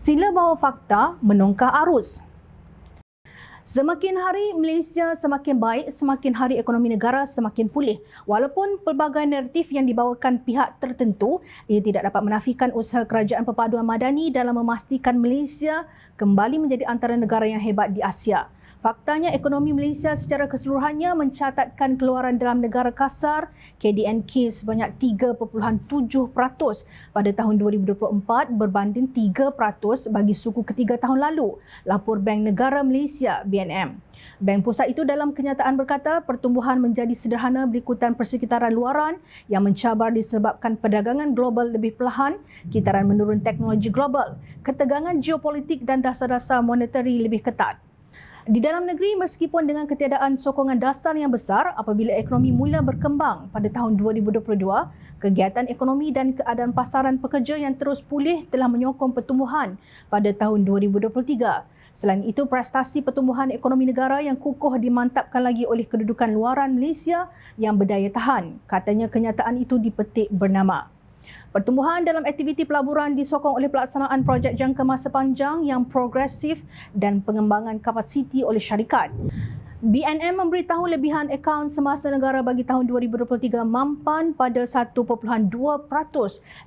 Sila bawa fakta menongkah arus. Semakin hari Malaysia semakin baik, semakin hari ekonomi negara semakin pulih. Walaupun pelbagai naratif yang dibawakan pihak tertentu, ia tidak dapat menafikan usaha Kerajaan Perpaduan Madani dalam memastikan Malaysia kembali menjadi antara negara yang hebat di Asia. Faktanya, ekonomi Malaysia secara keseluruhannya mencatatkan keluaran dalam negara kasar KDNK sebanyak 3.7% pada tahun 2024 berbanding 3% bagi suku ketiga tahun lalu, lapor Bank Negara Malaysia (BNM). Bank Pusat itu dalam kenyataan berkata pertumbuhan menjadi sederhana berikutan persekitaran luaran yang mencabar disebabkan perdagangan global lebih perlahan, kitaran menurun teknologi global, ketegangan geopolitik dan dasar-dasar monetari lebih ketat. Di dalam negeri, meskipun dengan ketiadaan sokongan dasar yang besar apabila ekonomi mula berkembang pada tahun 2022, kegiatan ekonomi dan keadaan pasaran pekerja yang terus pulih telah menyokong pertumbuhan pada tahun 2023. Selain itu, prestasi pertumbuhan ekonomi negara yang kukuh dimantapkan lagi oleh kedudukan luaran Malaysia yang berdaya tahan. Katanya kenyataan itu dipetik bernama. Pertumbuhan dalam aktiviti pelaburan disokong oleh pelaksanaan projek jangka masa panjang yang progresif dan pengembangan kapasiti oleh syarikat. BNM memberitahu lebihan akaun semasa negara bagi tahun 2023 mampan pada 1.2%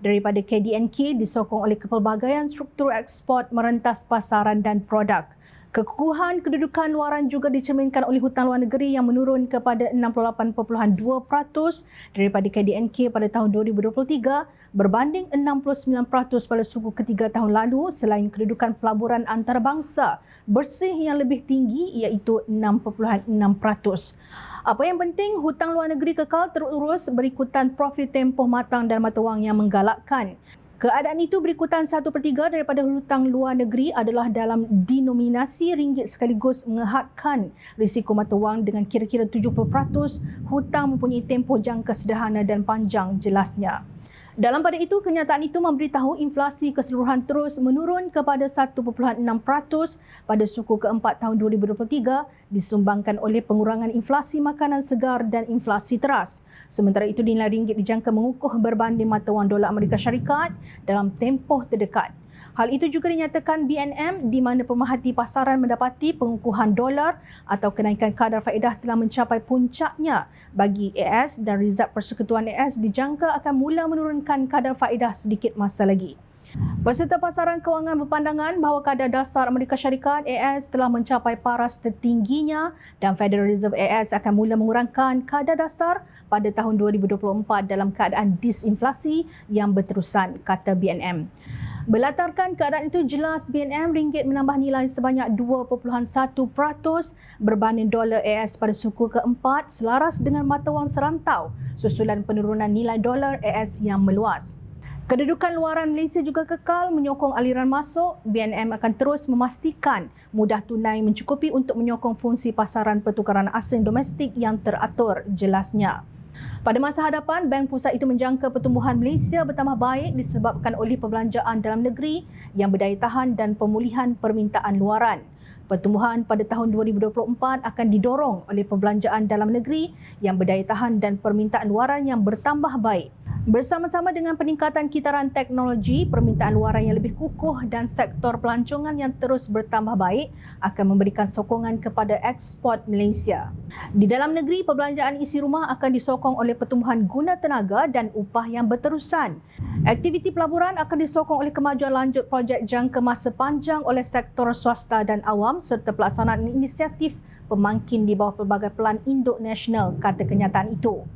daripada KDNK disokong oleh kepelbagaian struktur ekspor merentas pasaran dan produk. Kekukuhan kedudukan luaran juga dicerminkan oleh hutang luar negeri yang menurun kepada 68.2% daripada KDNK pada tahun 2023 berbanding 69% pada suku ketiga tahun lalu, selain kedudukan pelaburan antarabangsa bersih yang lebih tinggi iaitu 6.6%. Apa yang penting, hutang luar negeri kekal terurus berikutan profil tempoh matang dan mata wang yang menggalakkan. Keadaan itu berikutan 1/3 daripada hutang luar negeri adalah dalam denominasi ringgit sekaligus mengehadkan risiko mata wang dengan kira-kira 70% hutang mempunyai tempoh jangka sederhana dan panjang, jelasnya. Dalam pada itu, kenyataan itu memberitahu inflasi keseluruhan terus menurun kepada 1.6% pada suku keempat tahun 2023 disumbangkan oleh pengurangan inflasi makanan segar dan inflasi teras. Sementara itu, nilai ringgit dijangka mengukuh berbanding mata wang dolar Amerika Syarikat dalam tempoh terdekat. Hal itu juga dinyatakan BNM di mana pemerhati pasaran mendapati pengukuhan dolar atau kenaikan kadar faedah telah mencapai puncaknya bagi AS dan Rizab Persekutuan AS dijangka akan mula menurunkan kadar faedah sedikit masa lagi. Peserta pasaran kewangan berpandangan bahawa kadar dasar Amerika Syarikat AS telah mencapai paras tertingginya dan Federal Reserve AS akan mula mengurangkan kadar dasar pada tahun 2024 dalam keadaan disinflasi yang berterusan, kata BNM. Berlatarkan keadaan itu, jelas BNM ringgit menambah nilai sebanyak 2.1% berbanding dolar AS pada suku keempat selaras dengan mata wang serantau susulan penurunan nilai dolar AS yang meluas. Kedudukan luaran Malaysia juga kekal menyokong aliran masuk. BNM akan terus memastikan mudah tunai mencukupi untuk menyokong fungsi pasaran pertukaran asing domestik yang teratur, jelasnya. Pada masa hadapan, Bank Pusat itu menjangka pertumbuhan Malaysia bertambah baik disebabkan oleh perbelanjaan dalam negeri yang berdaya tahan dan pemulihan permintaan luaran. Pertumbuhan pada tahun 2024 akan didorong oleh perbelanjaan dalam negeri yang berdaya tahan dan permintaan luaran yang bertambah baik. Bersama-sama dengan peningkatan kitaran teknologi, permintaan luaran yang lebih kukuh dan sektor pelancongan yang terus bertambah baik akan memberikan sokongan kepada ekspor Malaysia. Di dalam negeri, perbelanjaan isi rumah akan disokong oleh pertumbuhan guna tenaga dan upah yang berterusan. Aktiviti pelaburan akan disokong oleh kemajuan lanjut projek jangka masa panjang oleh sektor swasta dan awam serta pelaksanaan inisiatif pemangkin di bawah pelbagai pelan induk nasional, kata kenyataan itu.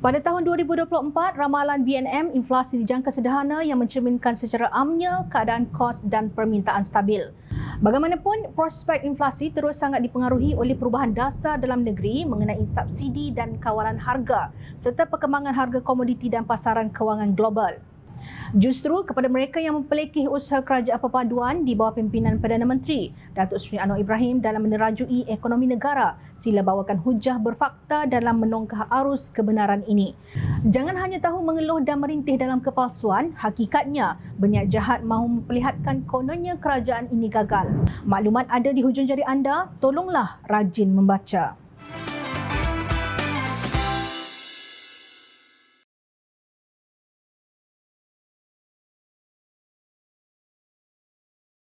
Pada tahun 2024, ramalan BNM inflasi dijangka sederhana yang mencerminkan secara amnya keadaan kos dan permintaan stabil. Bagaimanapun, prospek inflasi terus sangat dipengaruhi oleh perubahan dasar dalam negeri mengenai subsidi dan kawalan harga serta perkembangan harga komoditi dan pasaran kewangan global. Justru kepada mereka yang mempelekeh usaha Kerajaan Perpaduan di bawah pimpinan Perdana Menteri Datuk Seri Anwar Ibrahim dalam menerajui ekonomi negara, sila bawakan hujah berfakta dalam menongkah arus kebenaran ini. Jangan hanya tahu mengeluh dan merintih dalam kepalsuan, hakikatnya berniat jahat mahu memperlihatkan kononnya kerajaan ini gagal. Maklumat ada di hujung jari anda, tolonglah rajin membaca.